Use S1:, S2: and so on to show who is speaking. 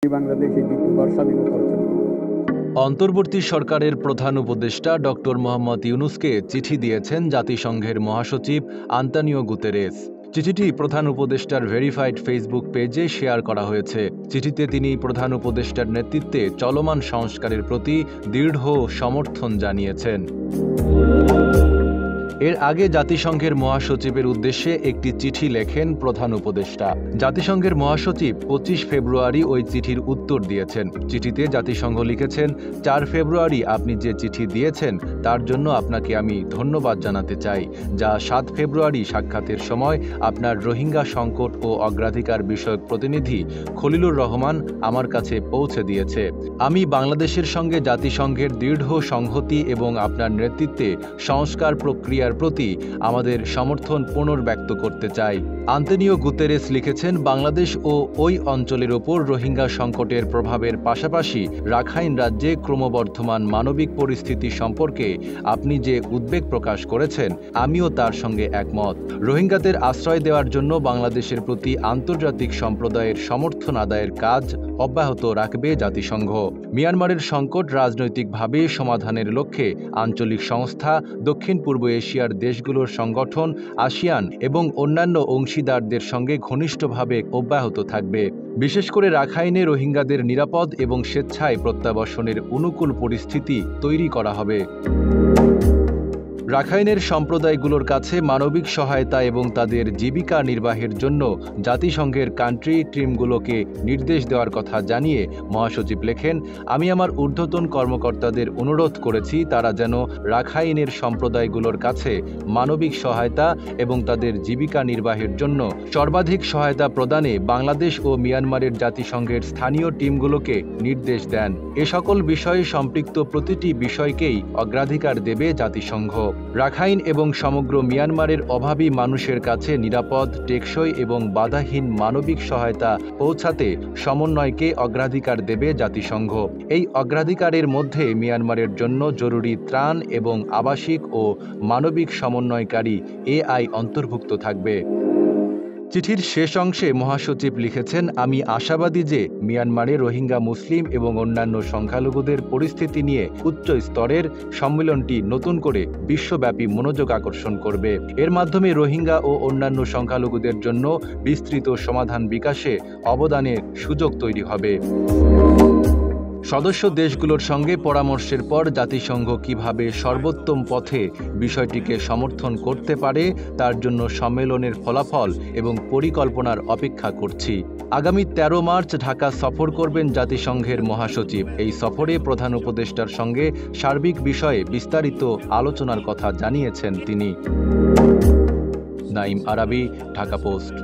S1: বাংলাদেশে দ্বিতীয়বার স্বাধীনতা অর্জন করল।
S2: অন্তর্বর্তী সরকারের প্রধান উপদেষ্টা ডক্টর মোহাম্মদ ইউনূসকে চিঠি দিয়েছেন জাতিসংঘের মহাসচিব আন্তোনিও গুতেরেস। চিঠিটি প্রধান উপদেষ্টার ভেরিফাইড ফেসবুক পেজে শেয়ার করা হয়েছে। চিঠিতে তিনি প্রধান উপদেষ্টার নেতৃত্বে চলমান সংস্কারের প্রতি দৃঢ় সমর্থন জানিয়েছেন। এর আগে জাতিসংঘের মহাসচিবের উদ্দেশ্যে একটি চিঠি লেখেন প্রধান উপদেষ্টা। জাতিসংঘের মহাসচিব 25 ফেব্রুয়ারি ওই চিঠির উত্তর দিয়েছেন। চিঠিতে জাতিসংঘ লিখেছেন, 4 ফেব্রুয়ারি আপনি যে চিঠি দিয়েছেন তার জন্য আপনাকে আমি ধন্যবাদ জানাতে চাই, যা 7 ফেব্রুয়ারি সাক্ষাতের সময় আপনার রোহিঙ্গা সংকট ও অগ্রাধিকার বিষয়ক প্রতিনিধি খলিলুর রহমান আমার কাছে পৌঁছে দিয়েছে। আমি বাংলাদেশের সঙ্গে জাতিসংঘের দৃঢ় সংহতি এবং আপনার নেতৃত্বে সংস্কার প্রক্রিয়া প্রতি আমাদের সমর্থন পুনর্ব্যক্ত করতে চাই। আন্তোনিও গুতেরেস লিখেছেন, বাংলাদেশ ও ওই অঞ্চলের ওপর রোহিঙ্গা সংকটের প্রভাবের পাশাপাশি রাখাইন রাজ্যে ক্রমবর্ধমান মানবিক পরিস্থিতি সম্পর্কে আপনি যে উদ্বেগ প্রকাশ করেছেন, আমিও তার সঙ্গে একমত। রোহিঙ্গাদের আশ্রয় দেওয়ার জন্য বাংলাদেশের প্রতি আন্তর্জাতিক সম্প্রদায়ের সমর্থন আদায়ের কাজ অব্যাহত রাখবে জাতিসংঘ। মিয়ানমারের সংকট রাজনৈতিকভাবে সমাধানের লক্ষ্যে আঞ্চলিক সংস্থা, দক্ষিণ পূর্ব এশিয়ার দেশগুলোর সংগঠন, আসিয়ান এবং অন্যান্য অংশীদারদের সঙ্গে ঘনিষ্ঠভাবে অব্যাহত থাকবে। বিশেষ করে রাখাইনে রোহিঙ্গাদের নিরাপদ এবং স্বেচ্ছায় প্রত্যাবাসনের অনুকূল পরিস্থিতি তৈরি করা হবে। রাখাইনের সম্প্রদায়গুলোর কাছে মানবিক সহায়তা এবং তাদের জীবিকা নির্বাহের জন্য জাতিসংঘের কান্ট্রি টিমগুলোকে নির্দেশ দেওয়ার কথা জানিয়ে মহাসচিব লেখেন, আমি আমার ঊর্ধ্বতন কর্মকর্তাদের অনুরোধ করেছি তারা যেন রাখাইনের সম্প্রদায়গুলোর কাছে মানবিক সহায়তা এবং তাদের জীবিকা নির্বাহের জন্য সর্বাধিক সহায়তা প্রদানে বাংলাদেশ ও মিয়ানমারের জাতিসংঘের স্থানীয় টিমগুলোকে নির্দেশ দেন। এ সকল বিষয়ে সম্পৃক্ত প্রতিটি বিষয়কেই অগ্রাধিকার দেবে জাতিসংঘ। রাখাইন এবং সমগ্র মিয়ানমারের অভাবী মানুষের কাছে নিরাপদ, টেকসই এবং বাধাহীন মানবিক সহায়তা পৌঁছাতে সমন্বয়কে অগ্রাধিকার দেবে জাতিসংঘ। এই অগ্রাধিকারের মধ্যে মিয়ানমারের জন্য জরুরি ত্রাণ এবং আবাসিক ও মানবিক সমন্বয়কারী AI অন্তর্ভুক্ত থাকবে। চিঠির শেষ অংশে মহাসচিব লিখেছেন, আমি আশাবাদী যে মিয়ানমারে রোহিঙ্গা মুসলিম এবং অন্যান্য সংখ্যালঘুদের পরিস্থিতি নিয়ে উচ্চ স্তরের সম্মেলনটি নতুন করে বিশ্বব্যাপী মনোযোগ আকর্ষণ করবে। এর মাধ্যমে রোহিঙ্গা ও অন্যান্য সংখ্যালঘুদের জন্য বিস্তৃত সমাধান বিকাশে অবদানের সুযোগ তৈরি হবে। সদস্য দেশগুলোর সঙ্গে পরামর্শের পর জাতিসংঘ কিভাবে সর্বোত্তম পথে বিষয়টিকে সমর্থন করতে পারে তার জন্য সম্মেলনের ফলাফল এবং পরিকল্পনার অপেক্ষা করছি। আগামী 13 মার্চ ঢাকা সফর করবেন জাতিসংঘের মহাসচিব। এই সফরে প্রধান উপদেষ্টার সঙ্গে সার্বিক বিষয়ে বিস্তারিত আলোচনার কথা জানিয়েছেন তিনি। নাঈম আরাবী, ঢাকা পোস্ট।